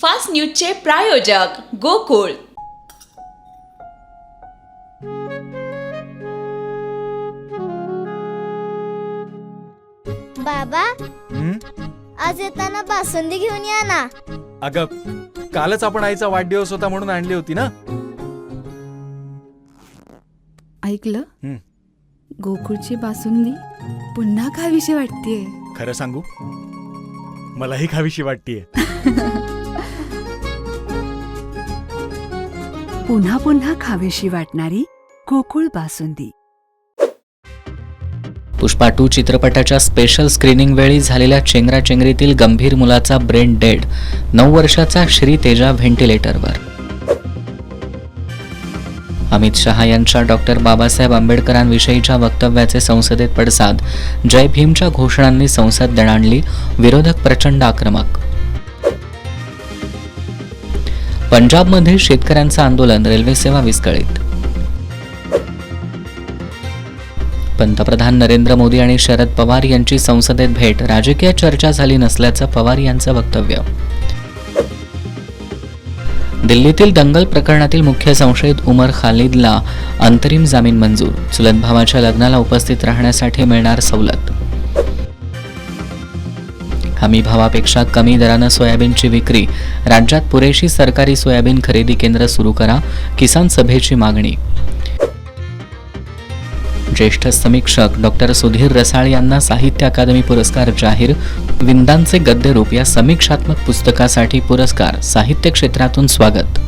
Fast न्यूजचे प्रायोजक गोकुळ. बाबा, आज येताना बासुंदी घेऊन या ना. अगं, कालच आपण आईचा वाढदिवस होता म्हणून आणली होती ना. ऐकलं, गोकुळची बासुंदी पुन्हा खावीशी वाटतेय. खरं सांगू, मलाही खावीशी वाटतेय. पुन्हा पुन्हा खावीशी वाटणारी गोकुळ बासुंदी. पुष्पा 2 चित्रपटाच्या स्पेशल स्क्रीनिंग वेळी झालेल्या चेंगराचेंगरीतील गंभीर मुलाचा ब्रेन डेड. 9 वर्षाचा श्री तेजा व्हेंटिलेटरवर. अमित शहा यांच्या डॉक्टर बाबासाहेब आंबेडकरांविषयीच्या वक्तव्याचे संसदेत पडसाद. जय भीमच्या घोषणांनी संसद दणाणली. विरोधक प्रचंड आक्रमक. पंजाबमध्ये शेतकऱ्यांचं आंदोलन. रेल्वे सेवा विस्कळीत. पंतप्रधान नरेंद्र मोदी आणि शरद पवार यांची संसदेत भेट. राजकीय चर्चा झाली नसल्याचं पवार यांचं वक्तव्य. दिल्लीतील दंगल प्रकरणातील मुख्य संशयित उमर खालिदला अंतरिम जामीन मंजूर. चुलत भावाच्या लग्नाला उपस्थित राहण्यासाठी मिळणार सवलत. हमी भावापेक्षा कमी दरानं सोयाबीनची विक्री. राज्यात पुरेशी सरकारी सोयाबीन खरेदी केंद्र सुरू करा. किसान सभेची मागणी. ज्येष्ठ समीक्षक डॉक्टर सुधीर रसाळ यांना साहित्य अकादमी पुरस्कार जाहीर. विंदांचे गद्यरूप या समीक्षात्मक पुस्तकासाठी पुरस्कार. साहित्य क्षेत्रातून स्वागत.